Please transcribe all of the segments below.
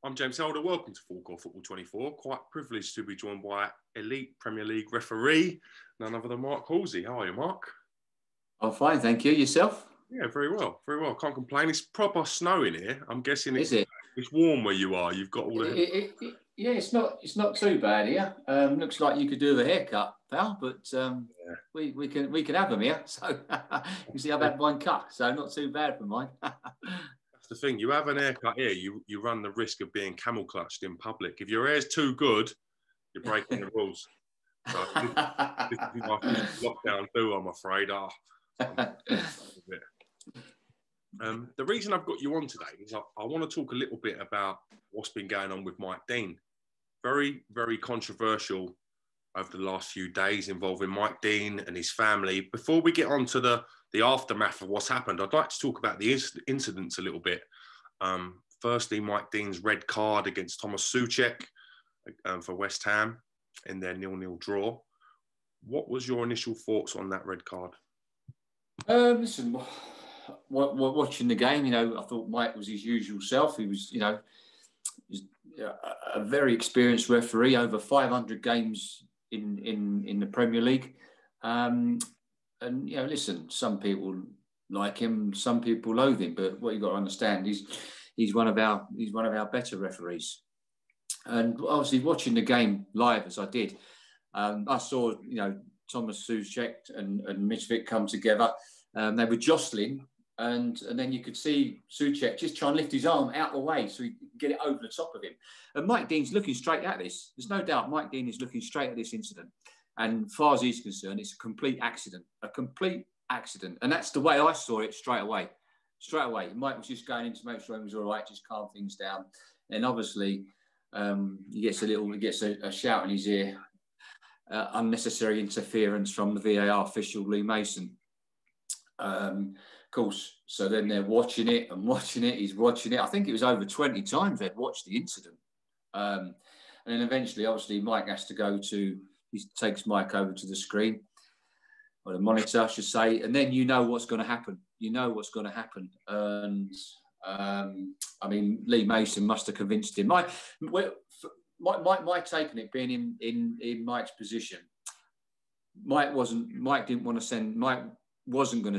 I'm James Helder. Welcome to Full Court Football 24. Quite privileged to be joined by elite Premier League referee, none other than Mark Halsey. How are you, Mark? I'm fine, thank you. Yourself? Yeah, very well, very well. Can't complain. It's proper snow in here. I'm guessing Is it? It's warm where you are. You've got all the... Yeah, it's not too bad here. Looks like you could do with a haircut, pal, but yeah. we can have them here. So you see, I've had one cut, so not too bad for mine. That's the thing. You have an haircut here, you run the risk of being camel clutched in public. If your hair's too good, you're breaking the rules. So this is my lockdown too, I'm afraid. The reason I've got you on today is I want to talk a little bit about what's been going on with Mike Dean. Very, very controversial over the last few days involving Mike Dean and his family. Before we get on to the aftermath of what's happened, I'd like to talk about the incidents a little bit. Firstly, Mike Dean's red card against Thomas Souček for West Ham in their 0-0 draw. What was your initial thoughts on that red card? Listen, watching the game, I thought Mike was his usual self. He was, a very experienced referee, over 500 games in the Premier League. And listen, some people like him, some people loathe him. But what you've got to understand is he's one of our better referees. And obviously, watching the game live as I did, I saw Thomas Souček and Mitrovic come together. They were jostling, and then you could see Souček just try and lift his arm out of the way so he could get it over the top of him. And Mike Dean's looking straight at this. There's no doubt Mike Dean is looking straight at this incident. And as far as he's concerned, it's a complete accident. And that's the way I saw it straight away. Mike was just going in to make sure he was all right, just calm things down. And obviously, he gets a shout in his ear. Unnecessary interference from the VAR official, Lee Mason. Of course, so then they're watching it. He's watching it. I think it was over 20 times they'd watched the incident. And then eventually, obviously, Mike has to he takes Mike over to the screen, or the monitor, I should say, and then you know what's going to happen. And Lee Mason must have convinced him. My take on it being in Mike's position, Mike wasn't going to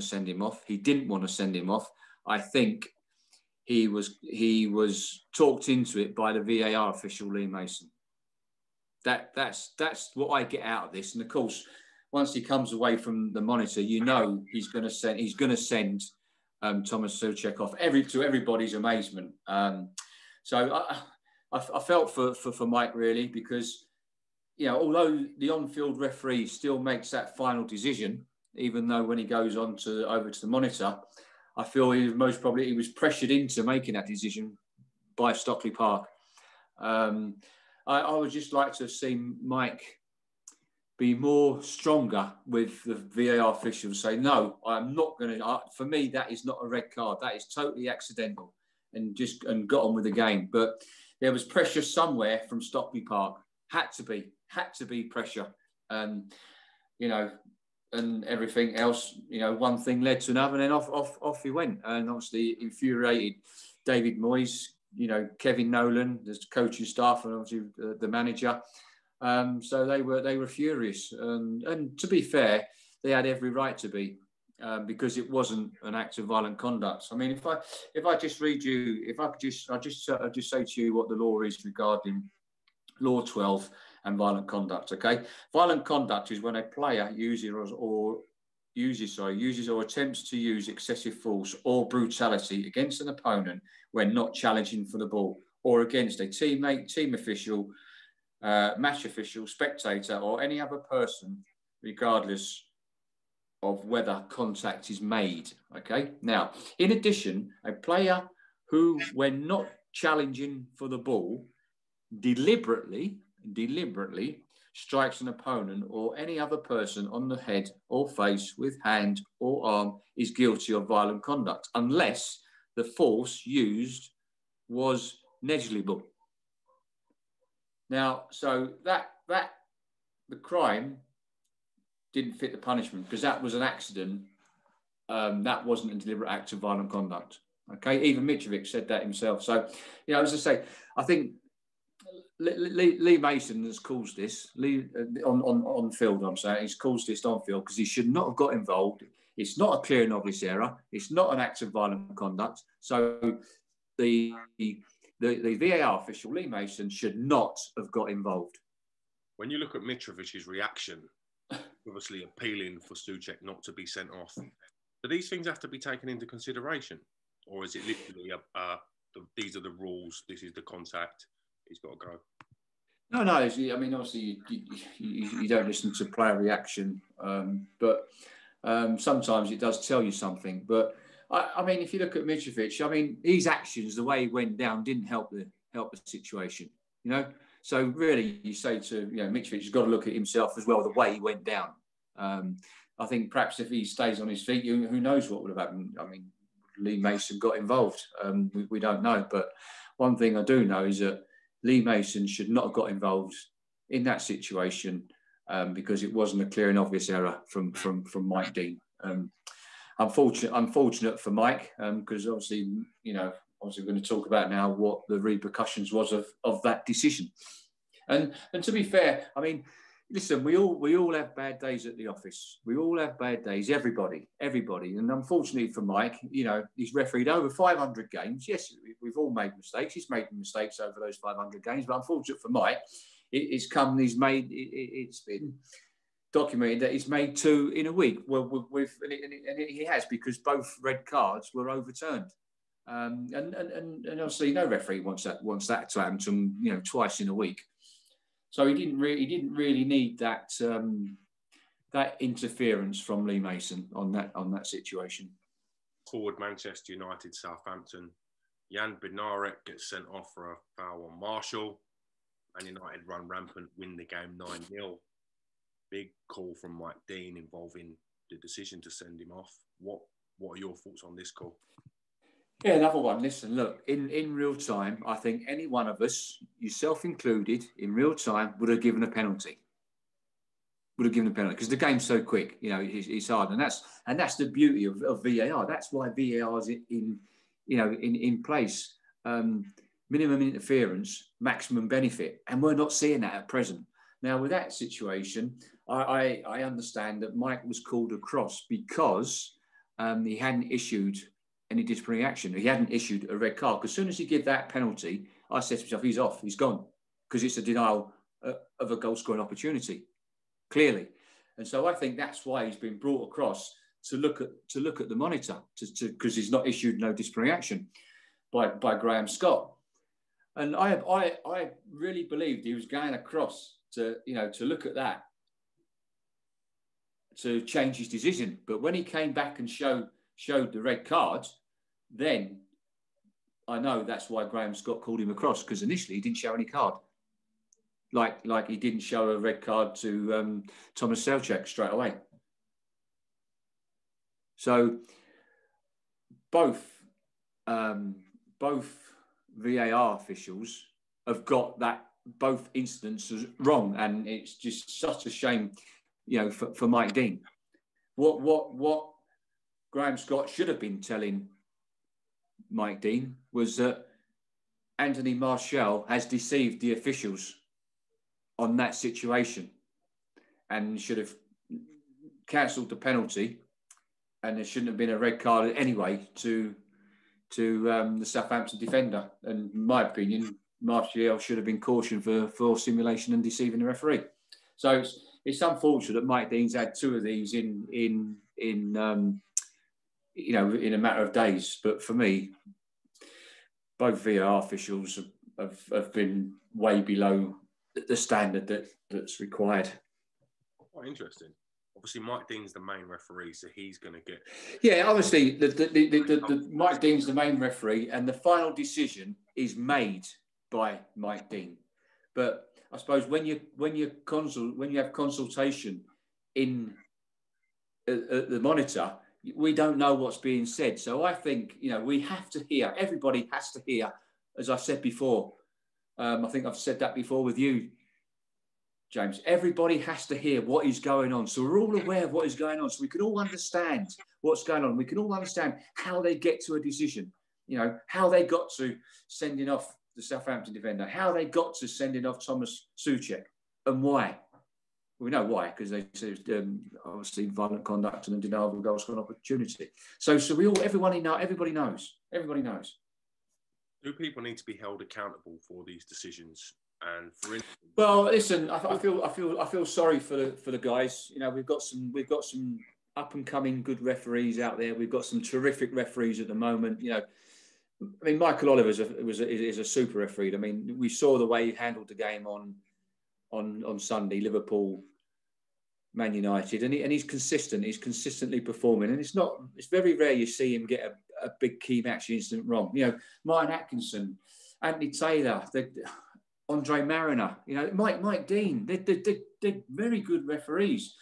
send him off. He didn't want to send him off. I think he was talked into it by the VAR official, Lee Mason. That's what I get out of this. And of course, once he comes away from the monitor, he's going to send Thomas Souček off to everybody's amazement. So I felt for Mike, really, because although the on-field referee still makes that final decision, even though when he goes over to the monitor, I feel he was pressured into making that decision by Stockley Park. I would just like to have seen Mike be more stronger with the VAR officials. Say, no, I'm not going to. For me, that is not a red card. That is totally accidental, and got on with the game. But there was pressure somewhere from Stockley Park. Had to be pressure. And everything else, one thing led to another, and then off he went. And obviously infuriated David Moyes, Kevin Nolan, the coaching staff, and obviously the manager. So they were furious. And to be fair, they had every right to be, because it wasn't an act of violent conduct. I mean, if I just read you, I'll just say to you what the law is regarding Law 12. And violent conduct, okay? Violent conduct is when a player uses or attempts to use excessive force or brutality against an opponent when not challenging for the ball, or against a teammate, team official, match official, spectator, or any other person, regardless of whether contact is made, okay? Now, in addition, a player who, when not challenging for the ball, deliberately strikes an opponent or any other person on the head or face with hand or arm is guilty of violent conduct, unless the force used was negligible. Now, so that the crime didn't fit the punishment because that was an accident. That wasn't a deliberate act of violent conduct. Okay, even Mitrovic said that himself. So, you know, as I say, I think Lee Mason has caused this. On field, I'm saying he's caused this on field because he should not have got involved. It's not a clear and obvious error. It's not an act of violent conduct. So the VAR official, Lee Mason, should not have got involved. When you look at Mitrovic's reaction, obviously appealing for Souček not to be sent off, do these things have to be taken into consideration? Or is it literally, these are the rules, this is the contact, he's got to go? No. I mean, obviously, you don't listen to player reaction, but sometimes it does tell you something. But I mean, if you look at Mitrovic, I mean, his actions, the way he went down, didn't help the situation. You know, so really, you say to Mitrovic's got to look at himself as well, the way he went down. I think perhaps if he stays on his feet, who knows what would have happened. I mean, Lee Mason got involved. We don't know, but one thing I do know is that Lee Mason should not have got involved in that situation because it wasn't a clear and obvious error from Mike Dean. Unfortunate for Mike because obviously, we're going to talk about now what the repercussions was of that decision. And to be fair, I mean, listen, we all have bad days at the office. We all have bad days, everybody. And unfortunately for Mike, he's refereed over 500 games. Yes, we've all made mistakes. He's made mistakes over those 500 games. But unfortunate for Mike, it's been documented that he's made 2 in a week. Well, and he has, because both red cards were overturned. And obviously no referee wants that to happen to him, twice in a week. So he didn't really need that interference from Lee Mason on that situation. Forward Manchester United, Southampton. Jan Bednarek gets sent off for a foul on Marshall. Man United run rampant, win the game 9-0. Big call from Mike Dean involving the decision to send him off. What are your thoughts on this call? Yeah, another one. Listen, look, in real time, I think any one of us, yourself included, in real time, would have given a penalty. Because the game's so quick, it's hard, and that's the beauty of VAR. That's why VAR is in place. Minimum interference, maximum benefit, and we're not seeing that at present. Now, with that situation, I understand that Mike was called across because he hadn't issued any disciplinary action. He hadn't issued a red card. As soon as he gave that penalty, I said to myself, he's off, he's gone, because it's a denial of a goal-scoring opportunity, clearly. And so I think that's why he's been brought across to look at the monitor, because he's not issued no disciplinary action by Graham Scott. And I really believed he was going across to look at that, to change his decision. But when he came back and showed the red card, then I know that's why Graham Scott called him across, because initially he didn't show any card. Like he didn't show a red card to Thomas Souček straight away. So both VAR officials have got both instances wrong, and it's just such a shame, for Mike Dean. What Graham Scott should have been telling Mike Dean was that Anthony Martial has deceived the officials on that situation and should have cancelled the penalty, and there shouldn't have been a red card anyway to the Southampton defender. And in my opinion, Martial should have been cautioned for simulation and deceiving the referee. So it's unfortunate that Mike Dean's had 2 of these in a matter of days. But for me, both VAR officials have been way below the standard that's required. Quite interesting. Obviously, Mike Dean's the main referee, so he's going to get... Yeah, obviously, the Mike Dean's the main referee, and the final decision is made by Mike Dean. But I suppose when you have consultation in the monitor, we don't know what's being said. So I think we have to hear. Everybody has to hear, as I said before. I think I've said that before with you, James. Everybody has to hear what is going on. So we're all aware of what is going on. So we can all understand what's going on. We can all understand how they get to a decision. You know, how they got to sending off the Southampton defender, how they got to sending off Thomas Soucek, and why. We know why, because they said obviously violent conduct and a denial of a goal scoring opportunity. So everybody knows. Do people need to be held accountable for these decisions? And for instance, well, listen, I feel sorry for the guys. You know, we've got some up and coming good referees out there. We've got some terrific referees at the moment. You know, I mean, Michael Oliver is a super referee. I mean, we saw the way he handled the game on Sunday, Liverpool, Man United, and he's consistent. He's consistently performing, and it's very rare you see him get a big key match incident wrong. You know, Martin Atkinson, Anthony Taylor, Andre Mariner, you know, Mike Dean. They're very good referees,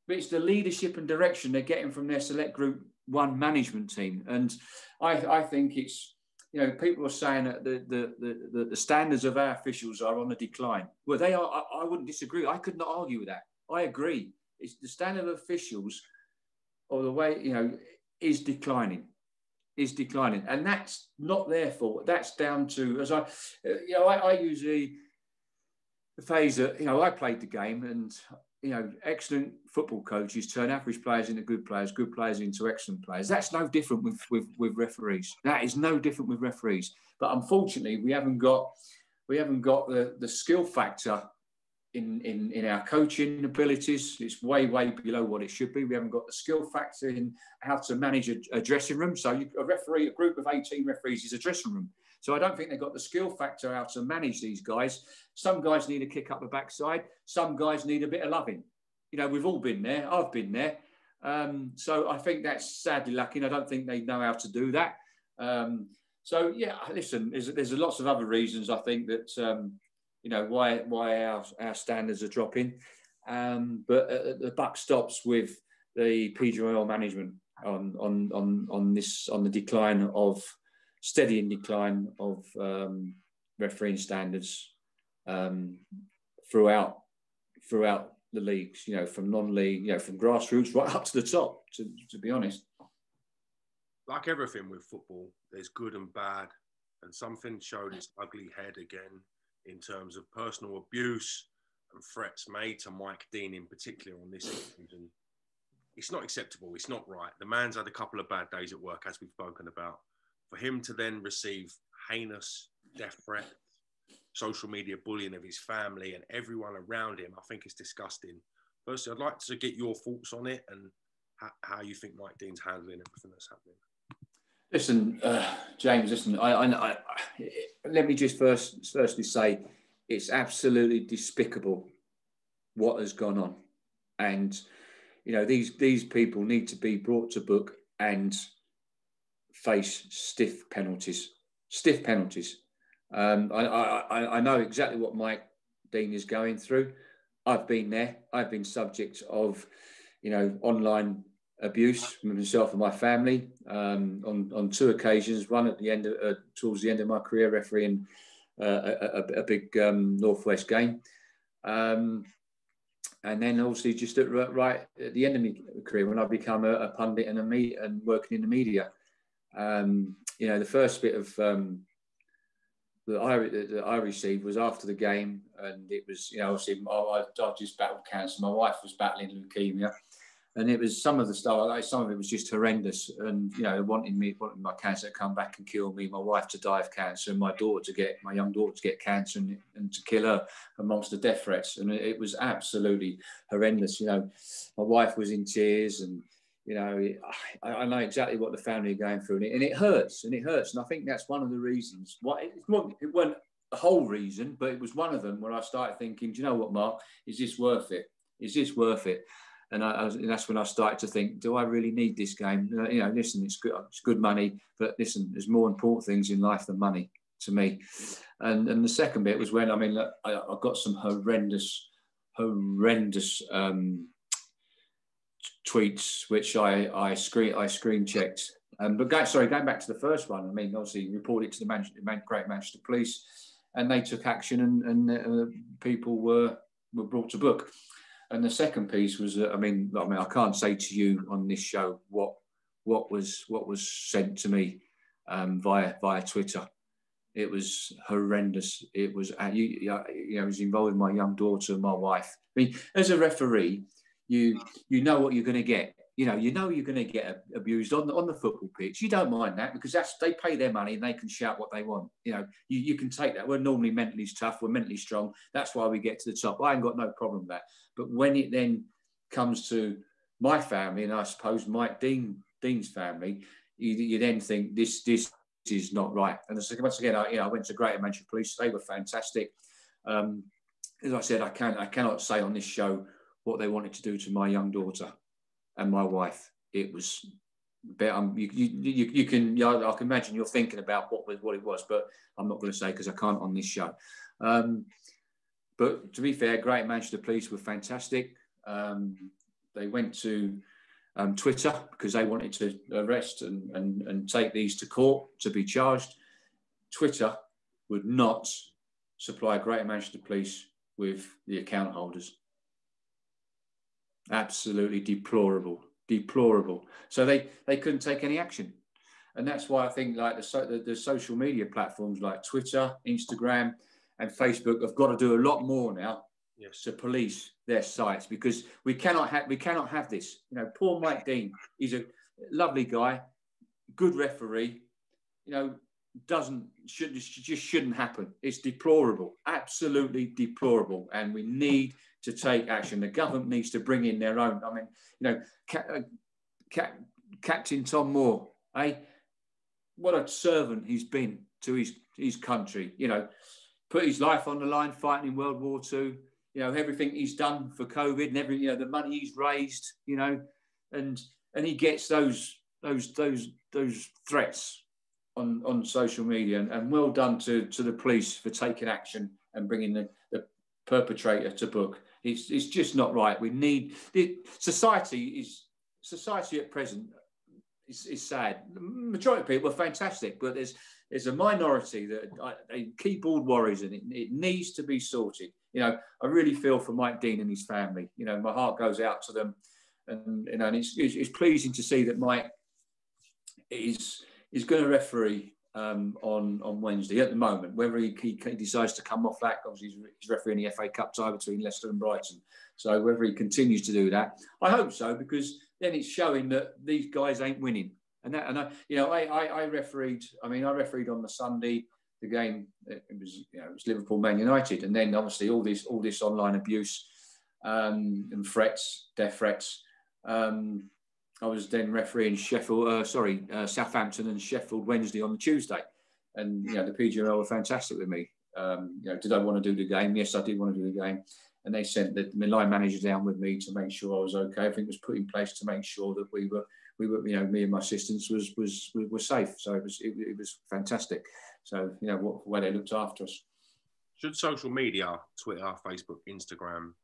but it's the leadership and direction they're getting from their select group one management team, and I think it's. You know, people are saying that the standards of our officials are on a decline. Well, they are. I wouldn't disagree. I could not argue with that. I agree. It's the standard of officials, or the way, you know, is declining, and that's not their fault. That's down to, as I use the phase that, you know, I played the game, and you know, excellent football coaches turn average players into good players into excellent players. That's no different with referees. That is no different with referees. But unfortunately, we haven't got the skill factor in our coaching abilities. It's way below what it should be. We haven't got the skill factor in how to manage a dressing room. So a group of 18 referees is a dressing room. So I don't think they've got the skill factor how to manage these guys. Some guys need a kick up the backside. Some guys need a bit of loving. You know, we've all been there. I've been there. So I think that's sadly lacking. I don't think they know how to do that. So yeah, listen, there's lots of other reasons I think that you know why our standards are dropping. But the buck stops with the PGMOL management on the decline of. Steady decline of refereeing standards throughout the leagues, you know, from non-league, you know, from grassroots right up to the top, to be honest. Like everything with football, there's good and bad, and something showed its ugly head again in terms of personal abuse and threats made to Mike Dean in particular on this occasion. It's not acceptable. It's not right. The man's had a couple of bad days at work, as we've spoken about. For him to then receive heinous death threats, social media bullying of his family and everyone around him, I think it's disgusting. Firstly, I'd like to get your thoughts on it and how you think Mike Dean's handling everything that's happening. Listen, James, listen, I let me just firstly say it's absolutely despicable what has gone on. And, you know, these people need to be brought to book and face stiff penalties. I know exactly what Mike Dean is going through. I've been there. I've been subject of, you know, online abuse from myself and my family on two occasions. One at the end of, towards the end of my career, refereeing a big Northwest game, and then obviously just right at the end of my career when I become a pundit and working in the media. You know, the first bit of that I received was after the game, and it was, you know, obviously I just battled cancer. My wife was battling leukemia, and it was some of the stuff. Some of it was just horrendous, and you know, wanting my cancer to come back and kill me, my wife to die of cancer, and my young daughter to get cancer and to kill her, amongst the death threats, and it was absolutely horrendous. You know, my wife was in tears, and you know, I know exactly what the family are going through, and it hurts, and I think that's one of the reasons why it wasn't the whole reason, but it was one of them where I started thinking, do you know what, Mark, is this worth it? Is this worth it? And that's when I started to think, do I really need this game? You know, listen, it's good money, but listen, there's more important things in life than money to me. And the second bit was when, I mean, I got some horrendous tweets, which I screen checked. But going back to the first one, I mean, obviously reported to the Great Manchester Police, and they took action, and people were brought to book. And the second piece was, I mean, I can't say to you on this show what was sent to me via Twitter. It was horrendous. It was, it was involving my young daughter and my wife. I mean, as a referee, you know what you're going to get. You know you're going to get abused on the football pitch. You don't mind that because they pay their money and they can shout what they want. You know, you can take that. We're normally mentally tough. We're mentally strong. That's why we get to the top. I ain't got no problem with that. But when it then comes to my family and I suppose Mike Dean's family, you then think this is not right. And once again, I went to Greater Manchester Police. They were fantastic. As I said, I cannot say on this show what they wanted to do to my young daughter and my wife. It was, I can imagine you're thinking about what it was, but I'm not going to say because I can't on this show. But to be fair, Greater Manchester Police were fantastic. They went to Twitter because they wanted to arrest and take these to court to be charged. Twitter would not supply Greater Manchester Police with the account holders. Absolutely deplorable. So they couldn't take any action. And that's why I think like the social media platforms like Twitter, Instagram and Facebook have got to do a lot more now to police their sites, because we cannot have this. You know, poor Mike Dean, he's a lovely guy, good referee, you know, just shouldn't happen. It's deplorable, absolutely deplorable, and we need to take action. The government needs to bring in their own. I mean, you know, Captain Tom Moore, what a servant he's been to his country. You know, put his life on the line fighting in World War II. You know, everything he's done for COVID and the money he's raised. You know, and he gets those threats on social media, and well done to the police for taking action and bringing the perpetrator to book. It's just not right. We need society at present is sad. The majority of people are fantastic, but there's a minority that they keyboard warriors, and it needs to be sorted. You know, I really feel for Mike Dean and his family. You know, my heart goes out to them, and you know, and it's pleasing to see that Mike is going to referee on Wednesday at the moment. Whether he decides to come off that, obviously he's refereeing the FA Cup tie between Leicester and Brighton. So whether he continues to do that, I hope so, because then it's showing that these guys ain't winning. And I refereed. I mean, I refereed on the Sunday the game. It was Liverpool Man United, and then obviously all this online abuse and threats, death threats. I was then refereeing Southampton and Sheffield Wednesday on the Tuesday, and you know the PGMOL were fantastic with me. Did I want to do the game? Yes, I did want to do the game, and they sent my line manager down with me to make sure I was okay. Everything was put in place to make sure that we were, you know, me and my assistants were safe. So it was fantastic. So you know what way they looked after us. Should social media, Twitter, Facebook, Instagram,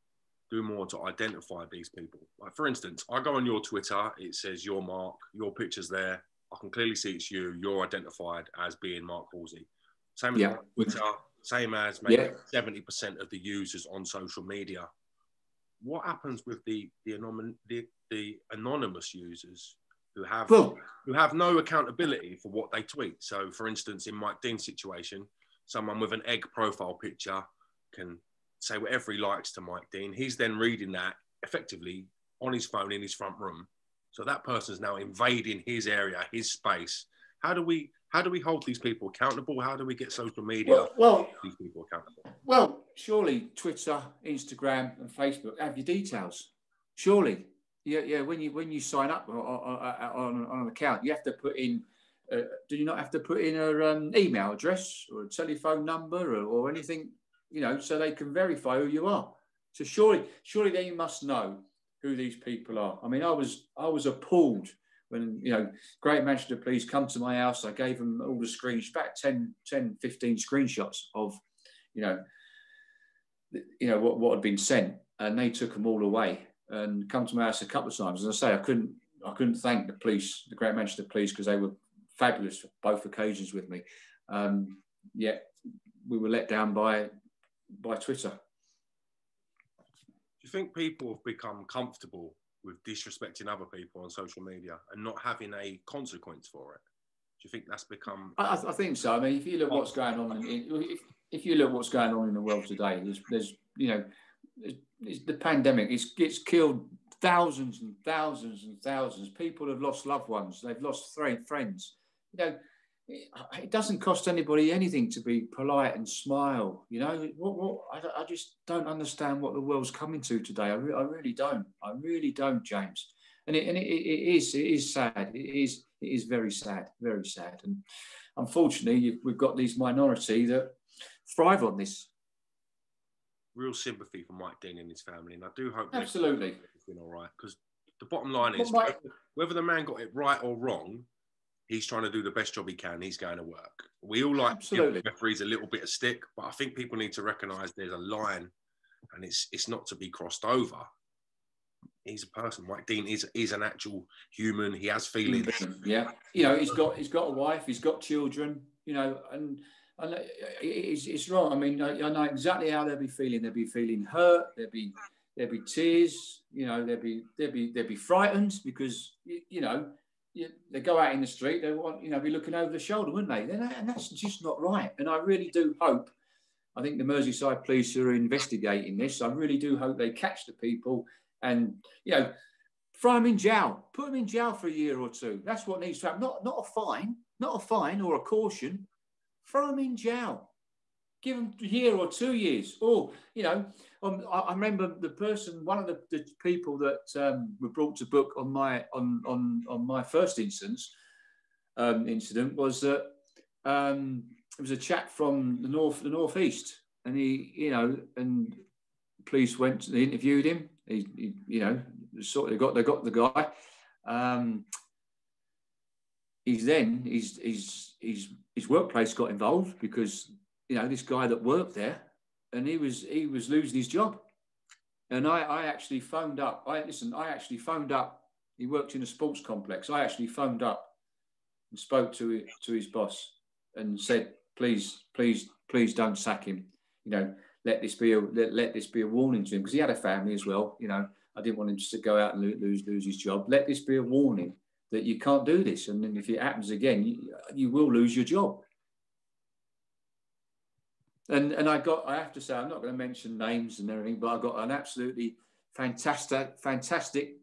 do more to identify these people? Like, for instance, I go on your Twitter, it says your Mark, your picture's there. I can clearly see it's you. You're identified as being Mark Halsey. Same as Twitter, same as maybe 70% of the users on social media. What happens with the anonymous users who have no accountability for what they tweet? So, for instance, in Mike Dean's situation, someone with an egg profile picture can say whatever he likes to Mike Dean. He's then reading that effectively on his phone in his front room. So that person's now invading his area, his space. How do we hold these people accountable? How do we get social media these people accountable? Well, surely Twitter, Instagram, and Facebook have your details. Surely, yeah. When you sign up on an account, you have to put in. Do you not have to put in an email address or a telephone number or anything? You know, so they can verify who you are. So surely they must know who these people are. I mean, I was appalled when, you know, Greater Manchester Police come to my house. I gave them all the screenshots, about 10, 15 screenshots of, you know, what had been sent, and they took them all away and come to my house a couple of times. As I say, I couldn't thank the police, the Greater Manchester Police, because they were fabulous for both occasions with me. Yet we were let down by Twitter. Do you think people have become comfortable with disrespecting other people on social media and not having a consequence for it? you think that's become? I think so. I mean, if you look what's going on, if you look what's going on in the world today, there's you know, the pandemic. It's killed thousands and thousands and thousands. People have lost loved ones. They've lost friends. You know, it doesn't cost anybody anything to be polite and smile. You know, I just don't understand what the world's coming to today. I really don't. I really don't, James. And it is sad. It is very sad, very sad. And unfortunately, we've got these minority that thrive on this. Real sympathy for Mike Dean and his family, and I do hope absolutely it's been all right, because the bottom line is whether the man got it right or wrong, he's trying to do the best job he can. He's going to work. We all like to give referees a little bit of stick, but I think people need to recognise there's a line, and it's not to be crossed over. He's a person. Mike Dean is an actual human. He has feelings. Yeah, you know, he's got a wife. He's got children. You know, and it's wrong. I mean, I know exactly how they'll be feeling. They'll be feeling hurt. There'll be tears. You know, they'll be frightened because you know they go out in the street. They want be looking over the shoulder, wouldn't they? And that's just not right. And I really do hope. I think the Merseyside police are investigating this. I really do hope they catch the people and throw them in jail. Put them in jail for a year or two. That's what needs to happen. Not a fine or a caution. Throw them in jail. Give them a year or 2 years. Or, I remember one of the people that were brought to book on my first incident was that it was a chap from the northeast, and and police they interviewed him. They got the guy. His workplace got involved because this guy that worked there, and he was losing his job. And I actually phoned up. He worked in a sports complex. I actually phoned up and spoke to his boss and said, please don't sack him. Let this be a warning to him, because he had a family as well. I didn't want him to go out and lose his job. Let this be a warning that you can't do this, and then if it happens again, you will lose your job. And I have to say, I'm not going to mention names and everything, but I got an absolutely fantastic,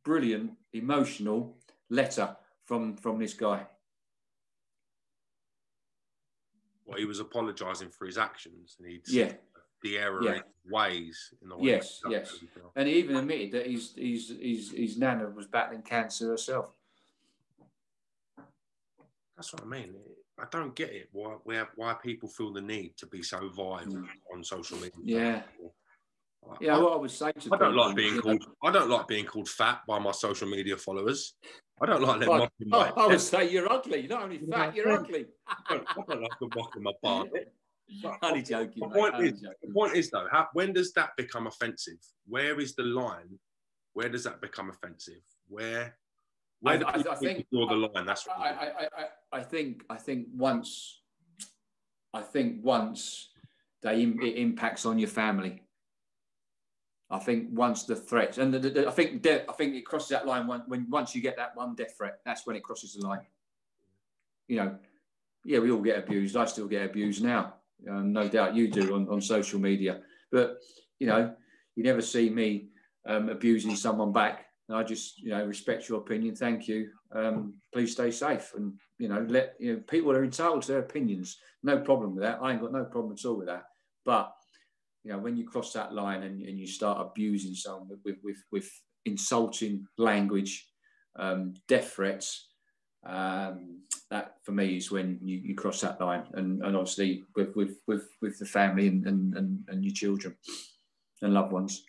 brilliant, emotional letter from this guy. Well, he was apologising for his actions, and he'd seen the error in his ways. In the way yes. And he even admitted that his nana was battling cancer herself. That's what I mean. I don't get it. Why people feel the need to be so vile on social media? Yeah. What I would say to people, I don't like being called fat by my social media followers. I don't like them mocking my. I would say you're ugly. You're not only fat, you're ugly. I don't like them mocking my body. Only joking. The point is though, when does that become offensive? Where is the line? Where does that become offensive? Where I think draw the line. That's what I think once it impacts on your family. I think once the threats, and I think it crosses that line once you get that one death threat, that's when it crosses the line. We all get abused. I still get abused now. No doubt you do on social media. But you never see me abusing someone back. And I just respect your opinion. Thank you. Please stay safe, and people are entitled to their opinions. No problem with that. I ain't got no problem at all with that. But when you cross that line and you start abusing someone with insulting language, death threats, that for me is when you cross that line. And obviously with the family and your children and loved ones.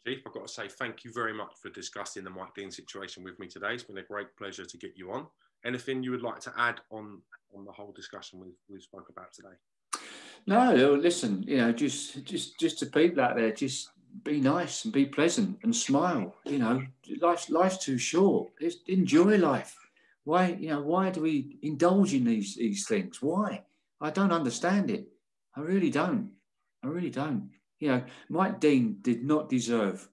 Chief, I've got to say thank you very much for discussing the Mike Dean situation with me today. It's been a great pleasure to get you on. Anything you would like to add on the whole discussion we spoke about today? No, listen, just to people out there, just be nice and be pleasant and smile. Life's too short. Just enjoy life. Why do we indulge in these things? Why? I don't understand it. I really don't. Mike Dean did not deserve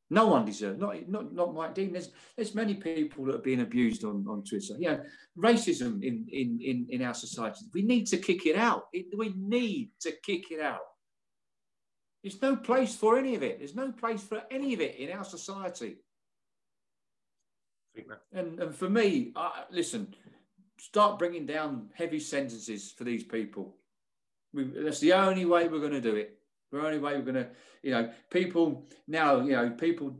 No one deserves, not Mike Dean. There's many people that are being abused on Twitter. You know, racism in our society. We need to kick it out. We need to kick it out. There's no place for any of it. There's no place for any of it in our society. And for me, listen, start bringing down heavy sentences for these people. That's the only way we're going to do it. The only way we're going to, you know, people now, you know, people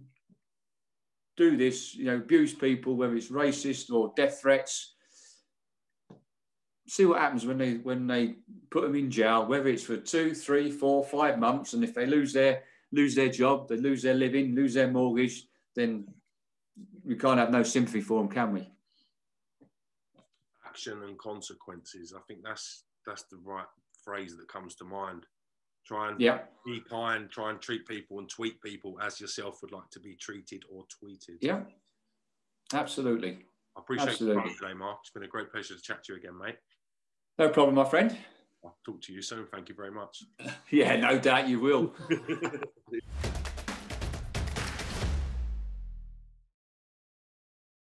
do this, you know, abuse people, whether it's racist or death threats. See what happens when they put them in jail, whether it's for 2, 3, 4, 5 months, and if they lose their job, they lose their living, lose their mortgage, then we can't have no sympathy for them, can we? Action and consequences. I think that's the right phrase that comes to mind. Try and be kind, try and treat people and tweet people as yourself would like to be treated or tweeted. Yeah, absolutely. I appreciate your time today, Mark. It's been a great pleasure to chat to you again, mate. No problem, my friend. I'll talk to you soon. Thank you very much. Yeah, no doubt you will.